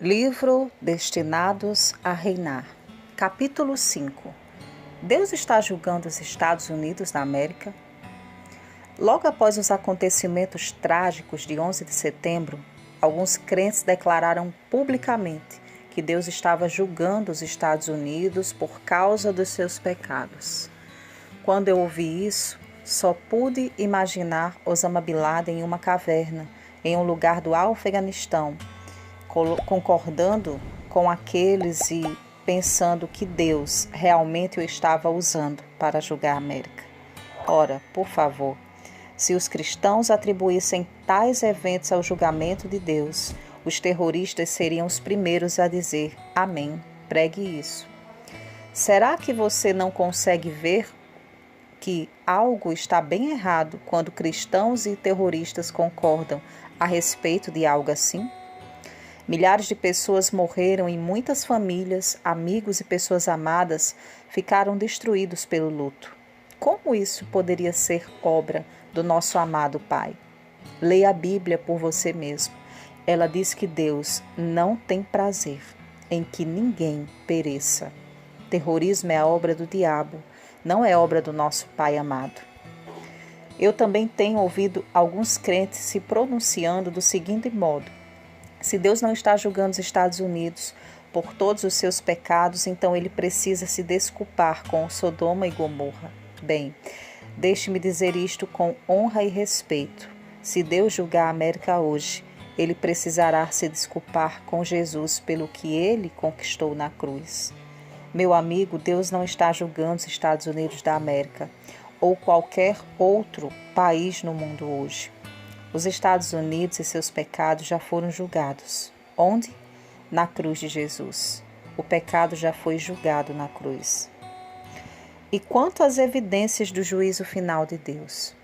Livro Destinados a Reinar. Capítulo 5. Deus está julgando os Estados Unidos da América? Logo após os acontecimentos trágicos de 11 de setembro, alguns crentes declararam publicamente que Deus estava julgando os Estados Unidos por causa dos seus pecados. Quando eu ouvi isso, só pude imaginar Osama Bin Laden em uma caverna, em um lugar do Afeganistão, concordando com aqueles e pensando que Deus realmente o estava usando para julgar a América. Ora, por favor, se os cristãos atribuíssem tais eventos ao julgamento de Deus, os terroristas seriam os primeiros a dizer: amém, pregue isso. Será que você não consegue ver que algo está bem errado quando cristãos e terroristas concordam a respeito de algo assim? Milhares de pessoas morreram e muitas famílias, amigos e pessoas amadas ficaram destruídos pelo luto. Como isso poderia ser obra do nosso amado Pai? Leia a Bíblia por você mesmo. Ela diz que Deus não tem prazer em que ninguém pereça. Terrorismo é a obra do diabo, não é obra do nosso Pai amado. Eu também tenho ouvido alguns crentes se pronunciando do seguinte modo: se Deus não está julgando os Estados Unidos por todos os seus pecados, então ele precisa se desculpar com Sodoma e Gomorra. Bem, deixe-me dizer isto com honra e respeito. Se Deus julgar a América hoje, ele precisará se desculpar com Jesus pelo que ele conquistou na cruz. Meu amigo, Deus não está julgando os Estados Unidos da América ou qualquer outro país no mundo hoje. Os Estados Unidos e seus pecados já foram julgados. Onde? Na cruz de Jesus. O pecado já foi julgado na cruz. E quanto às evidências do juízo final de Deus?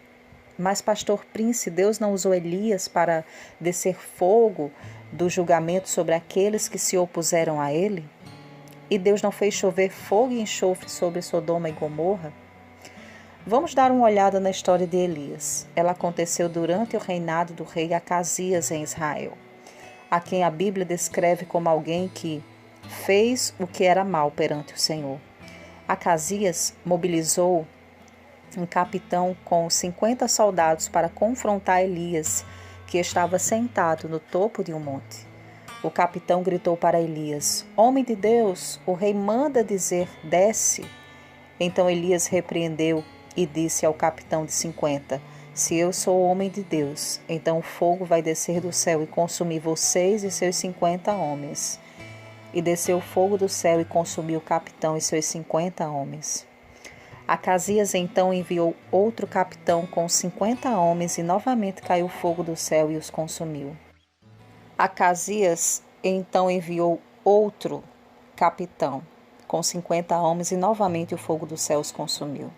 Mas, pastor Prince, Deus não usou Elias para descer fogo do julgamento sobre aqueles que se opuseram a ele? E Deus não fez chover fogo e enxofre sobre Sodoma e Gomorra? Vamos dar uma olhada na história de Elias. Ela aconteceu durante o reinado do rei Acasias em Israel, a quem a Bíblia descreve como alguém que fez o que era mal perante o Senhor. Acasias mobilizou um capitão com 50 soldados para confrontar Elias, que estava sentado no topo de um monte. O capitão gritou para Elias: homem de Deus, o rei manda dizer, desce. Então Elias repreendeu e disse ao capitão de 50, se eu sou homem de Deus, então o fogo vai descer do céu e consumir vocês e seus 50 homens. E desceu o fogo do céu e consumiu o capitão e seus 50 homens. Acasias então enviou outro capitão com 50 homens e novamente caiu o fogo do céu e os consumiu. Acasias então enviou outro capitão com 50 homens e novamente o fogo do céu os consumiu.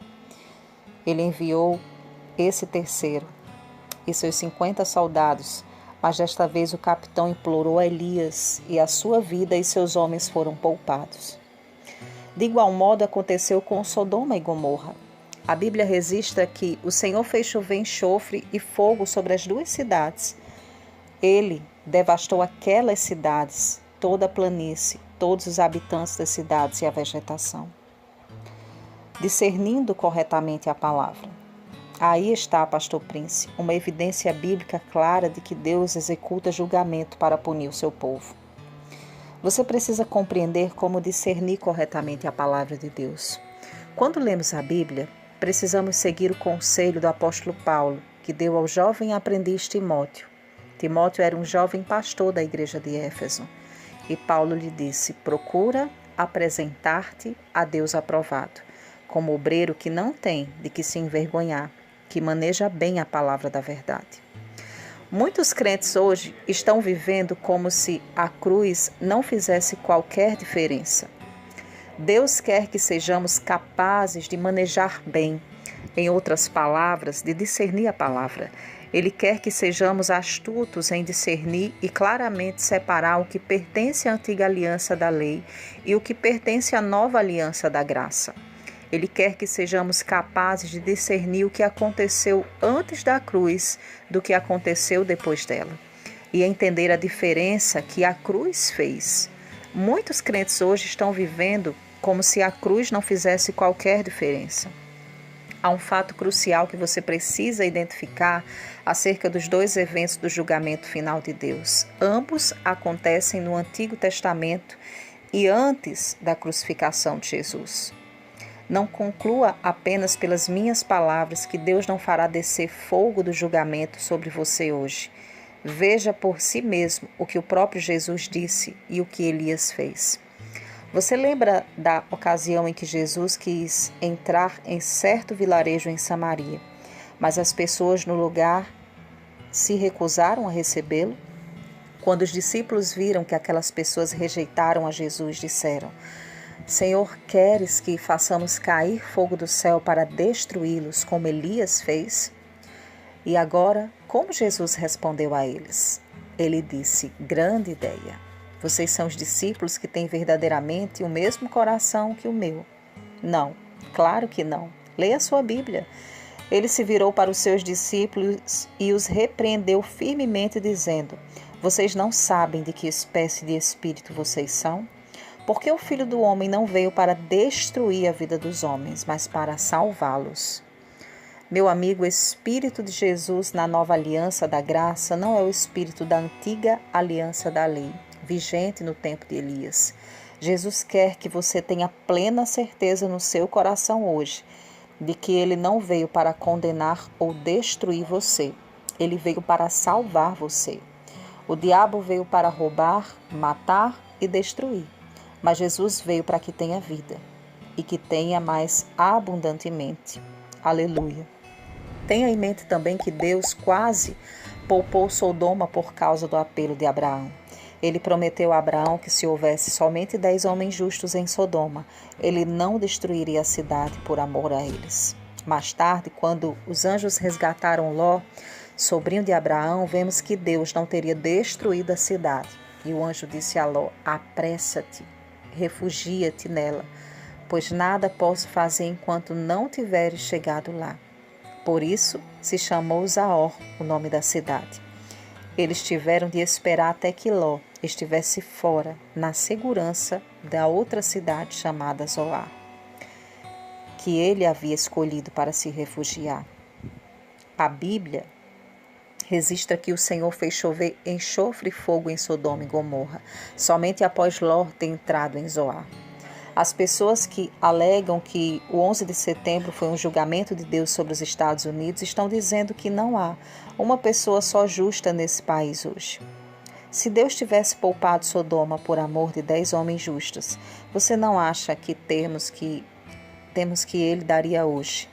Ele enviou esse terceiro e seus 50 soldados, mas desta vez o capitão implorou a Elias e a sua vida e seus homens foram poupados. De igual modo aconteceu com Sodoma e Gomorra. A Bíblia registra que o Senhor fez chover enxofre e fogo sobre as duas cidades. Ele devastou aquelas cidades, toda a planície, todos os habitantes das cidades e a vegetação. Discernindo corretamente a palavra. Aí está, pastor Prince, uma evidência bíblica clara de que Deus executa julgamento para punir o seu povo. Você precisa compreender como discernir corretamente a palavra de Deus. Quando lemos a Bíblia, precisamos seguir o conselho do apóstolo Paulo, que deu ao jovem aprendiz Timóteo. Timóteo era um jovem pastor da igreja de Éfeso. E Paulo lhe disse: procura apresentar-te a Deus aprovado, como obreiro que não tem de que se envergonhar, que maneja bem a palavra da verdade. Muitos crentes hoje estão vivendo como se a cruz não fizesse qualquer diferença. Deus quer que sejamos capazes de manejar bem, em outras palavras, de discernir a palavra. Ele quer que sejamos astutos em discernir e claramente separar o que pertence à antiga aliança da lei e o que pertence à nova aliança da graça. Ele quer que sejamos capazes de discernir o que aconteceu antes da cruz do que aconteceu depois dela. e entender a diferença que a cruz fez. Muitos crentes hoje estão vivendo como se a cruz não fizesse qualquer diferença. Há um fato crucial que você precisa identificar acerca dos dois eventos do julgamento final de Deus. Ambos acontecem no Antigo Testamento e antes da crucificação de Jesus. Não conclua apenas pelas minhas palavras que Deus não fará descer fogo do julgamento sobre você hoje. Veja por si mesmo o que o próprio Jesus disse e o que Elias fez. Você lembra da ocasião em que Jesus quis entrar em certo vilarejo em Samaria, mas as pessoas no lugar se recusaram a recebê-lo? Quando os discípulos viram que aquelas pessoas rejeitaram a Jesus, disseram: Senhor, queres que façamos cair fogo do céu para destruí-los, como Elias fez? E agora, como Jesus respondeu a eles? Ele disse: grande ideia. Vocês são os discípulos que têm verdadeiramente o mesmo coração que o meu. Não, claro que não. Leia a sua Bíblia. Ele se virou para os seus discípulos e os repreendeu firmemente, dizendo: Vocês não sabem de que espécie de espírito vocês são? Porque o Filho do Homem não veio para destruir a vida dos homens, mas para salvá-los. Meu amigo, o Espírito de Jesus na nova aliança da graça não é o Espírito da antiga aliança da lei, vigente no tempo de Elias. Jesus quer que você tenha plena certeza no seu coração hoje de que Ele não veio para condenar ou destruir você. Ele veio para salvar você. O diabo veio para roubar, matar e destruir. Mas Jesus veio para que tenha vida e que tenha mais abundantemente. Aleluia. Tenha em mente também que Deus quase poupou Sodoma por causa do apelo de Abraão. Ele prometeu a Abraão que se houvesse somente 10 homens justos em Sodoma, ele não destruiria a cidade por amor a eles. Mais tarde, quando os anjos resgataram Ló, sobrinho de Abraão, vemos que Deus não teria destruído a cidade. E o anjo disse a Ló: apressa-te, refugia-te nela, pois nada posso fazer enquanto não tiveres chegado lá. Por isso se chamou Zaor, o nome da cidade. Eles tiveram de esperar até que Ló estivesse fora, na segurança da outra cidade chamada Zoar, que ele havia escolhido para se refugiar. A Bíblia registra que o Senhor fez chover enxofre e fogo em Sodoma e Gomorra, somente após Ló ter entrado em Zoar. As pessoas que alegam que o 11 de setembro foi um julgamento de Deus sobre os Estados Unidos estão dizendo que não há uma pessoa só justa nesse país hoje. Se Deus tivesse poupado Sodoma por amor de 10 homens justos, você não acha que temos que Ele daria hoje,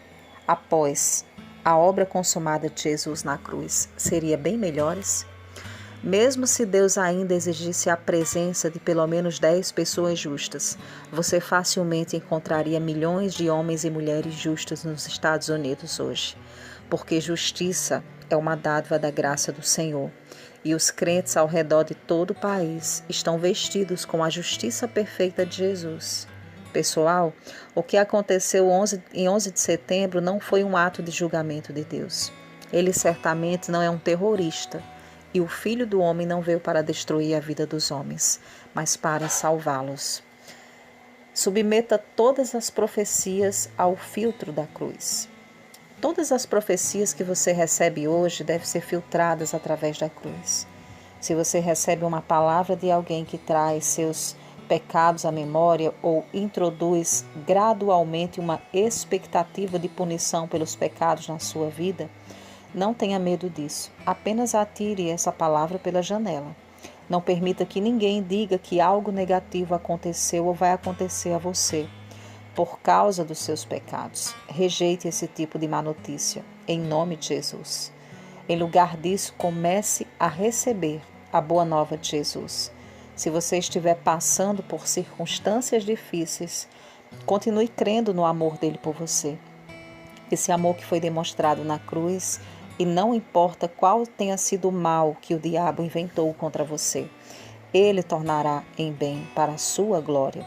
após a obra consumada de Jesus na cruz, seria bem melhores? Mesmo se Deus ainda exigisse a presença de pelo menos 10 pessoas justas, você facilmente encontraria milhões de homens e mulheres justos nos Estados Unidos hoje, porque justiça é uma dádiva da graça do Senhor, e os crentes ao redor de todo o país estão vestidos com a justiça perfeita de Jesus. Pessoal, o que aconteceu em 11 de setembro não foi um ato de julgamento de Deus. Ele certamente não é um terrorista. E o Filho do Homem não veio para destruir a vida dos homens, mas para salvá-los. Submeta todas as profecias ao filtro da cruz. Todas as profecias que você recebe hoje devem ser filtradas através da cruz. Se você recebe uma palavra de alguém que traz seus pecados à memória ou introduz gradualmente uma expectativa de punição pelos pecados na sua vida, não tenha medo disso. Apenas atire essa palavra pela janela. Não permita que ninguém diga que algo negativo aconteceu ou vai acontecer a você por causa dos seus pecados. Rejeite esse tipo de má notícia, em nome de Jesus. Em lugar disso, comece a receber a boa nova de Jesus. Se você estiver passando por circunstâncias difíceis, continue crendo no amor dele por você. Esse amor que foi demonstrado na cruz, e não importa qual tenha sido o mal que o diabo inventou contra você, ele tornará em bem para a sua glória.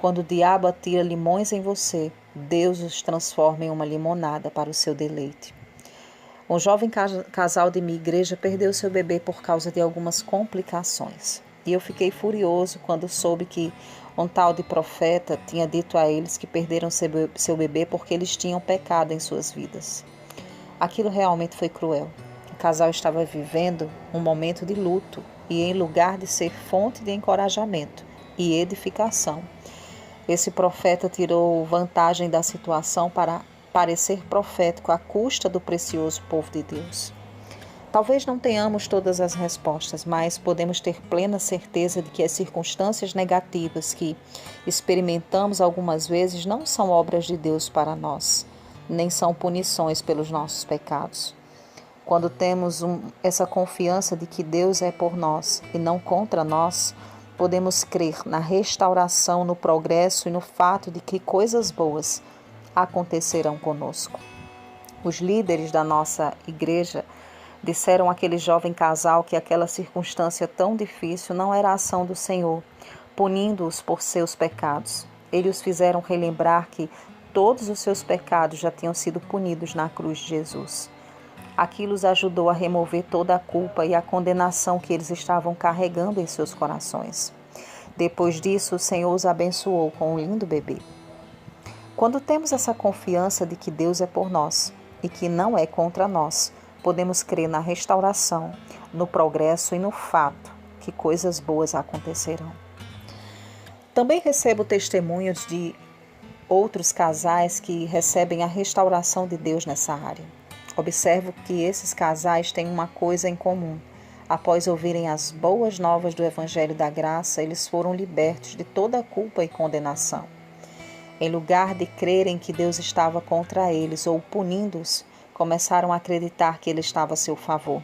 Quando o diabo atira limões em você, Deus os transforma em uma limonada para o seu deleite. Um jovem casal de minha igreja perdeu seu bebê por causa de algumas complicações. E eu fiquei furioso quando soube que um tal de profeta tinha dito a eles que perderam seu bebê porque eles tinham pecado em suas vidas. Aquilo realmente foi cruel. O casal estava vivendo um momento de luto e, em lugar de ser fonte de encorajamento e edificação, esse profeta tirou vantagem da situação para parecer profético à custa do precioso povo de Deus. Talvez não tenhamos todas as respostas, mas podemos ter plena certeza de que as circunstâncias negativas que experimentamos algumas vezes não são obras de Deus para nós, nem são punições pelos nossos pecados. Quando temos essa confiança de que Deus é por nós e não contra nós, podemos crer na restauração, no progresso e no fato de que coisas boas acontecerão conosco. Os líderes da nossa igreja disseram àquele jovem casal que aquela circunstância tão difícil não era a ação do Senhor, punindo-os por seus pecados. Eles os fizeram relembrar que todos os seus pecados já tinham sido punidos na cruz de Jesus. Aquilo os ajudou a remover toda a culpa e a condenação que eles estavam carregando em seus corações. Depois disso, o Senhor os abençoou com um lindo bebê. Quando temos essa confiança de que Deus é por nós e que não é contra nós, podemos crer na restauração, no progresso e no fato que coisas boas acontecerão. Também recebo testemunhos de outros casais que recebem a restauração de Deus nessa área. Observo que esses casais têm uma coisa em comum. Após ouvirem as boas novas do Evangelho da Graça, eles foram libertos de toda a culpa e condenação. Em lugar de crerem que Deus estava contra eles ou punindo-os, começaram a acreditar que Ele estava a seu favor.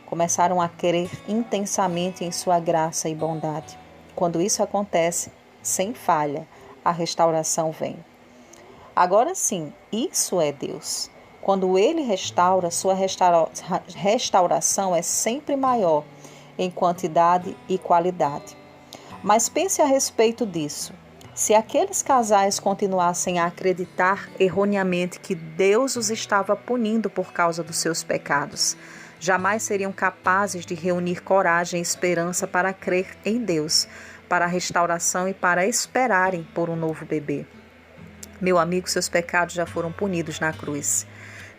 Começaram a crer intensamente em sua graça e bondade. Quando isso acontece, sem falha, a restauração vem. Agora sim, isso é Deus. Quando Ele restaura, sua restauração é sempre maior em quantidade e qualidade. Mas pense a respeito disso. Se aqueles casais continuassem a acreditar erroneamente que Deus os estava punindo por causa dos seus pecados, jamais seriam capazes de reunir coragem e esperança para crer em Deus, para a restauração e para esperarem por um novo bebê. Meu amigo, seus pecados já foram punidos na cruz.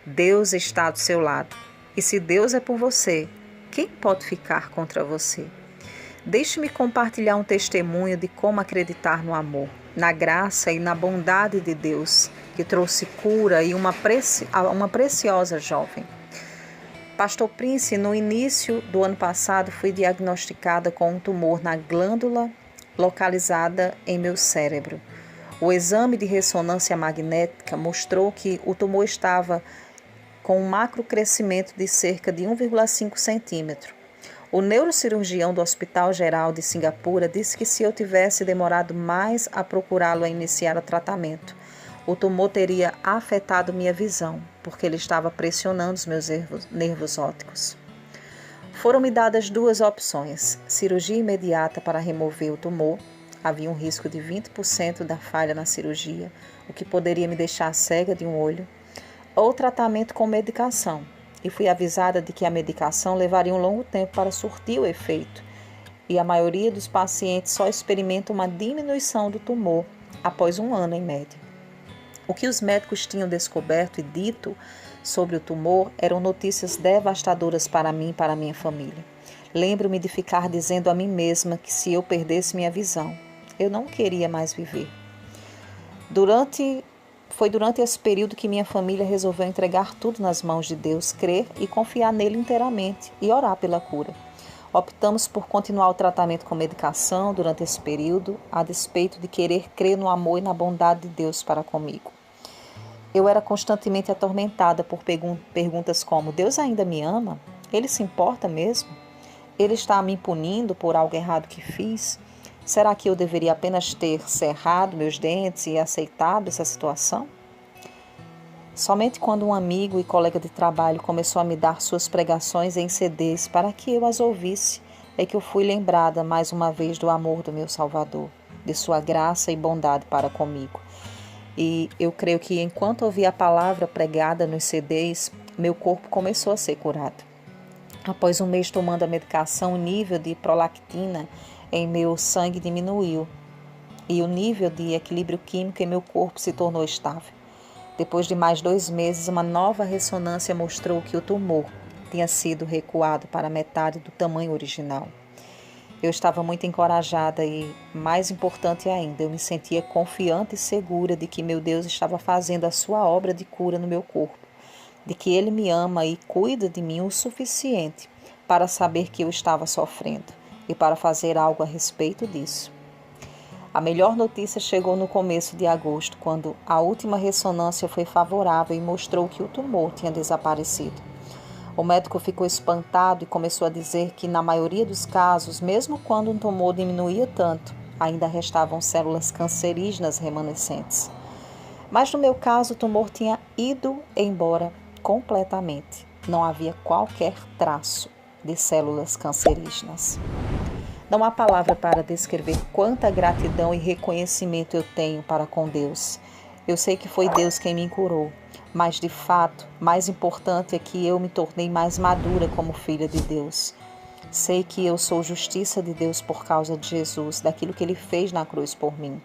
Deus está do seu lado. E se Deus é por você, quem pode ficar contra você? Deixe-me compartilhar um testemunho de como acreditar no amor, na graça e na bondade de Deus, que trouxe cura e uma preciosa jovem. Pastor Prince, no início do ano passado, fui diagnosticada com um tumor na glândula localizada em meu cérebro. O exame de ressonância magnética mostrou que o tumor estava com um macrocrescimento de cerca de 1,5 centímetro. O neurocirurgião do Hospital Geral de Singapura disse que se eu tivesse demorado mais a procurá-lo a iniciar o tratamento, o tumor teria afetado minha visão, porque ele estava pressionando os meus nervos ópticos. Foram-me dadas duas opções: cirurgia imediata para remover o tumor. Havia um risco de 20% da falha na cirurgia, o que poderia me deixar cega de um olho, ou tratamento com medicação. E fui avisada de que a medicação levaria um longo tempo para surtir o efeito, e a maioria dos pacientes só experimenta uma diminuição do tumor após um ano em média. O que os médicos tinham descoberto e dito sobre o tumor eram notícias devastadoras para mim e para minha família. Lembro-me de ficar dizendo a mim mesma que se eu perdesse minha visão, eu não queria mais viver. Foi durante esse período que minha família resolveu entregar tudo nas mãos de Deus, crer e confiar nele inteiramente e orar pela cura. Optamos por continuar o tratamento com medicação durante esse período, a despeito de querer crer no amor e na bondade de Deus para comigo. Eu era constantemente atormentada por perguntas como: Deus ainda me ama? Ele se importa mesmo? Ele está me punindo por algo errado que fiz? Será que eu deveria apenas ter cerrado meus dentes e aceitado essa situação? Somente quando um amigo e colega de trabalho começou a me dar suas pregações em CDs para que eu as ouvisse, é que eu fui lembrada mais uma vez do amor do meu Salvador, de sua graça e bondade para comigo. E eu creio que enquanto ouvia a palavra pregada nos CDs, meu corpo começou a ser curado. Após um mês tomando a medicação, o nível de prolactina em meu sangue diminuiu e o nível de equilíbrio químico em meu corpo se tornou estável. Depois de mais 2 meses, uma nova ressonância mostrou que o tumor tinha sido recuado para metade do tamanho original. Eu estava muito encorajada e, mais importante ainda, eu me sentia confiante e segura de que meu Deus estava fazendo a sua obra de cura no meu corpo, de que Ele me ama e cuida de mim o suficiente para saber que eu estava sofrendo e para fazer algo a respeito disso. A melhor notícia chegou no começo de agosto, quando a última ressonância foi favorável e mostrou que o tumor tinha desaparecido. O médico ficou espantado e começou a dizer que, na maioria dos casos, mesmo quando um tumor diminuía tanto, ainda restavam células cancerígenas remanescentes. Mas no meu caso, o tumor tinha ido embora completamente. Não havia qualquer traço de células cancerígenas. Não há palavra para descrever quanta gratidão e reconhecimento eu tenho para com Deus. Eu sei que foi Deus quem me curou, mas de fato, mais importante é que eu me tornei mais madura como filha de Deus. Sei que eu sou justiça de Deus por causa de Jesus, daquilo que Ele fez na cruz por mim.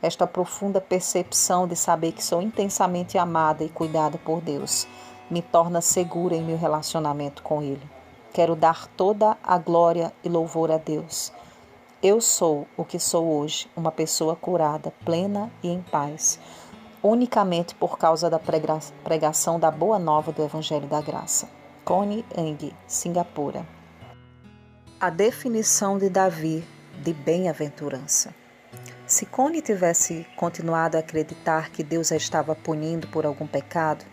Esta profunda percepção de saber que sou intensamente amada e cuidada por Deus me torna segura em meu relacionamento com Ele. Quero dar toda a glória e louvor a Deus. Eu sou o que sou hoje, uma pessoa curada, plena e em paz, unicamente por causa da pregação da Boa Nova do Evangelho da Graça. Connie Eng, Singapura. A definição de Davi de bem-aventurança. Se Connie tivesse continuado a acreditar que Deus a estava punindo por algum pecado,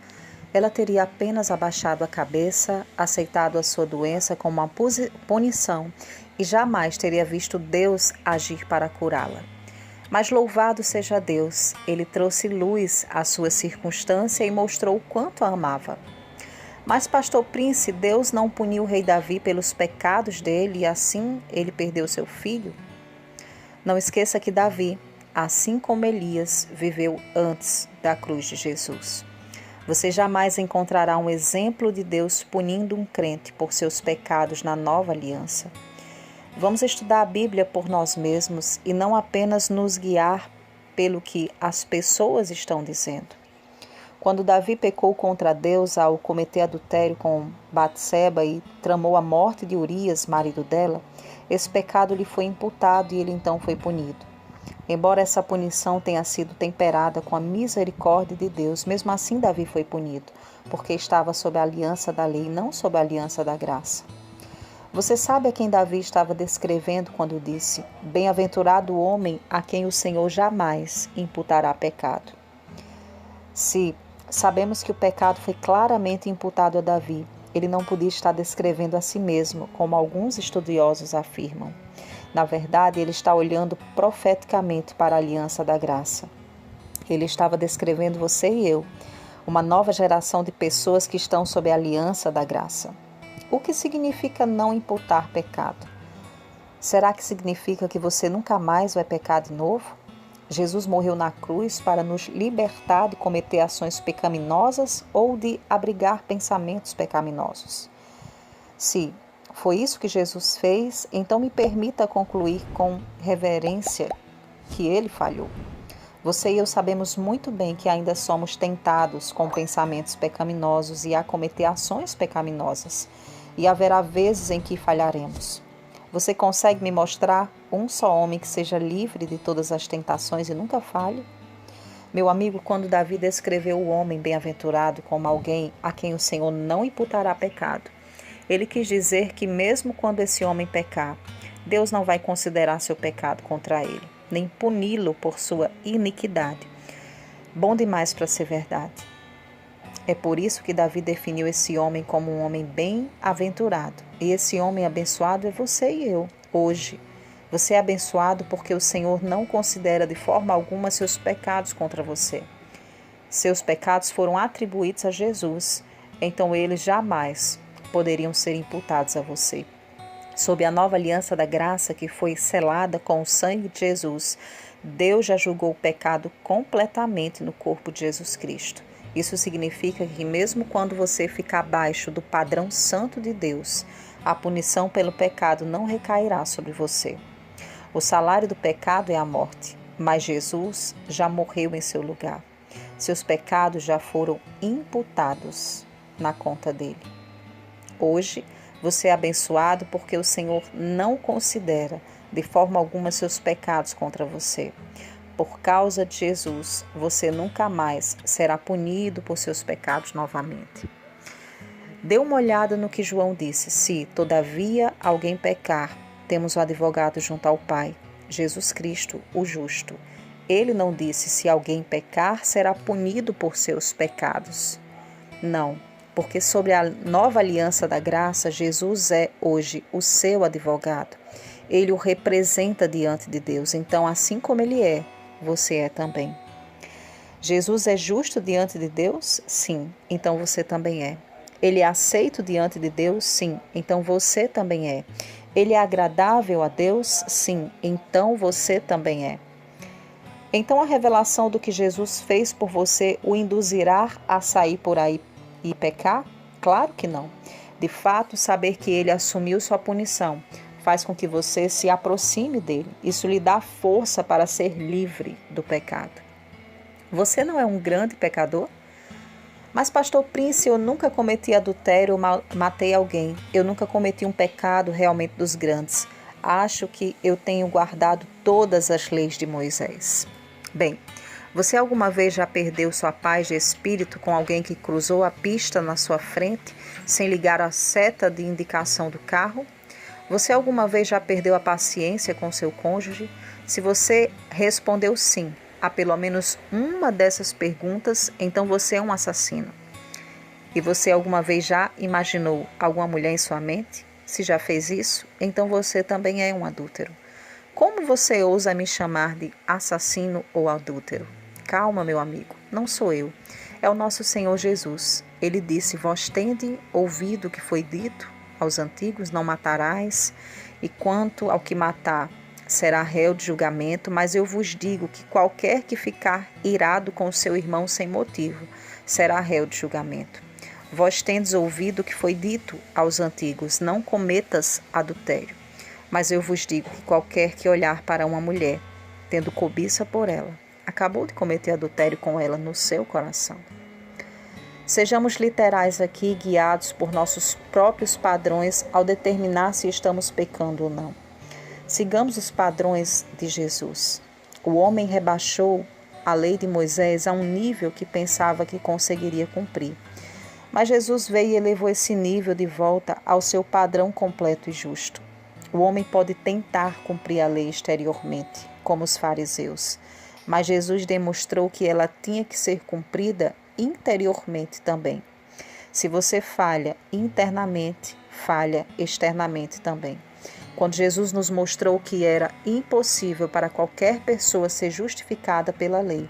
ela teria apenas abaixado a cabeça, aceitado a sua doença como uma punição e jamais teria visto Deus agir para curá-la. Mas louvado seja Deus, Ele trouxe luz à sua circunstância e mostrou o quanto a amava. Mas, pastor Prince, Deus não puniu o rei Davi pelos pecados dele e assim ele perdeu seu filho? Não esqueça que Davi, assim como Elias, viveu antes da cruz de Jesus. Você jamais encontrará um exemplo de Deus punindo um crente por seus pecados na nova aliança. Vamos estudar a Bíblia por nós mesmos e não apenas nos guiar pelo que as pessoas estão dizendo. Quando Davi pecou contra Deus ao cometer adultério com Batseba e tramou a morte de Urias, marido dela, esse pecado lhe foi imputado e ele então foi punido. Embora essa punição tenha sido temperada com a misericórdia de Deus, mesmo assim Davi foi punido, porque estava sob a aliança da lei, não sob a aliança da graça. Você sabe a quem Davi estava descrevendo quando disse: "Bem-aventurado o homem a quem o Senhor jamais imputará pecado." Se sabemos que o pecado foi claramente imputado a Davi, ele não podia estar descrevendo a si mesmo, como alguns estudiosos afirmam. Na verdade, ele está olhando profeticamente para a aliança da graça. Ele estava descrevendo você e eu, uma nova geração de pessoas que estão sob a aliança da graça. O que significa não imputar pecado? Será que significa que você nunca mais vai pecar de novo? Jesus morreu na cruz para nos libertar de cometer ações pecaminosas ou de abrigar pensamentos pecaminosos. Se foi isso que Jesus fez, então me permita concluir com reverência que ele falhou. Você e eu sabemos muito bem que ainda somos tentados com pensamentos pecaminosos e a cometer ações pecaminosas, e haverá vezes em que falharemos. Você consegue me mostrar um só homem que seja livre de todas as tentações e nunca falhe? Meu amigo, quando Davi descreveu o homem bem-aventurado como alguém a quem o Senhor não imputará pecado, ele quis dizer que mesmo quando esse homem pecar, Deus não vai considerar seu pecado contra ele, nem puni-lo por sua iniquidade. Bom demais para ser verdade. É por isso que Davi definiu esse homem como um homem bem-aventurado. E esse homem abençoado é você e eu, hoje. Você é abençoado porque o Senhor não considera de forma alguma seus pecados contra você. Seus pecados foram atribuídos a Jesus, então eles jamais poderiam ser imputados a você. Sob a nova aliança da graça que foi selada com o sangue de Jesus, Deus já julgou o pecado completamente no corpo de Jesus Cristo. Isso significa que mesmo quando você ficar abaixo do padrão santo de Deus, a punição pelo pecado não recairá sobre você. O salário do pecado é a morte, mas Jesus já morreu em seu lugar. Seus pecados já foram imputados na conta dele. Hoje, você é abençoado porque o Senhor não considera de forma alguma seus pecados contra você. Por causa de Jesus, você nunca mais será punido por seus pecados novamente. Dê uma olhada no que João disse: se, todavia, alguém pecar, temos o advogado junto ao Pai, Jesus Cristo, o justo. Ele não disse: se alguém pecar, será punido por seus pecados. Não, porque sobre a nova aliança da graça, Jesus é hoje o seu advogado. Ele o representa diante de Deus. Então, assim como ele é, você é também. Jesus é justo diante de Deus? Sim, então você também é. Ele é aceito diante de Deus? Sim, então você também é. Ele é agradável a Deus? Sim, então você também é. Então a revelação do que Jesus fez por você o induzirá a sair por aí e pecar? Claro que não. De fato, saber que ele assumiu sua punição faz com que você se aproxime dele. Isso lhe dá força para ser livre do pecado. Você não é um grande pecador? Mas, pastor Prince, eu nunca cometi adultério ou matei alguém. Eu nunca cometi um pecado realmente dos grandes. Acho que eu tenho guardado todas as leis de Moisés. Bem, você alguma vez já perdeu sua paz de espírito com alguém que cruzou a pista na sua frente sem ligar a seta de indicação do carro? Você alguma vez já perdeu a paciência com seu cônjuge? Se você respondeu sim a pelo menos uma dessas perguntas, então você é um assassino. E você alguma vez já imaginou alguma mulher em sua mente? Se já fez isso, então você também é um adúltero. Como você ousa me chamar de assassino ou adúltero? Calma, meu amigo, não sou eu. É o nosso Senhor Jesus. Ele disse: vós tendes ouvido o que foi dito aos antigos, não matarás, e quanto ao que matar, será réu de julgamento, mas eu vos digo que qualquer que ficar irado com o seu irmão sem motivo, será réu de julgamento. Vós tendes ouvido o que foi dito aos antigos: não cometas adultério. Mas eu vos digo que qualquer que olhar para uma mulher, tendo cobiça por ela, acabou de cometer adultério com ela no seu coração. Sejamos literais aqui, guiados por nossos próprios padrões ao determinar se estamos pecando ou não. Sigamos os padrões de Jesus. O homem rebaixou a lei de Moisés a um nível que pensava que conseguiria cumprir. Mas Jesus veio e elevou esse nível de volta ao seu padrão completo e justo. O homem pode tentar cumprir a lei exteriormente, como os fariseus, mas Jesus demonstrou que ela tinha que ser cumprida interiormente também. Se você falha internamente, falha externamente também. Quando Jesus nos mostrou que era impossível para qualquer pessoa ser justificada pela lei,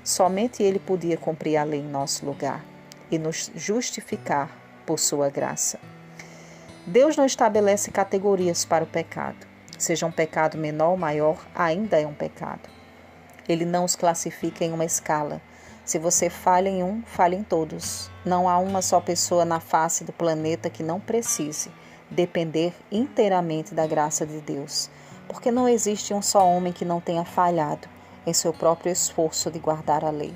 somente Ele podia cumprir a lei em nosso lugar e nos justificar por sua graça. Deus não estabelece categorias para o pecado. Seja um pecado menor ou maior, ainda é um pecado. Ele não os classifica em uma escala. Se você falha em um, falha em todos. Não há uma só pessoa na face do planeta que não precise depender inteiramente da graça de Deus, porque não existe um só homem que não tenha falhado em seu próprio esforço de guardar a lei.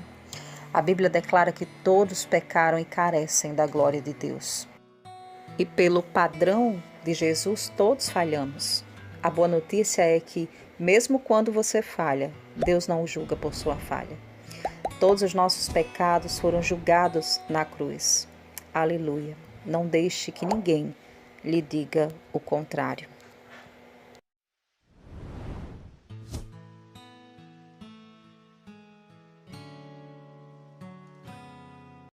A Bíblia declara que todos pecaram e carecem da glória de Deus. E pelo padrão de Jesus, todos falhamos. A boa notícia é que, mesmo quando você falha, Deus não o julga por sua falha. Todos os nossos pecados foram julgados na cruz. Aleluia. Não deixe que ninguém lhe diga o contrário.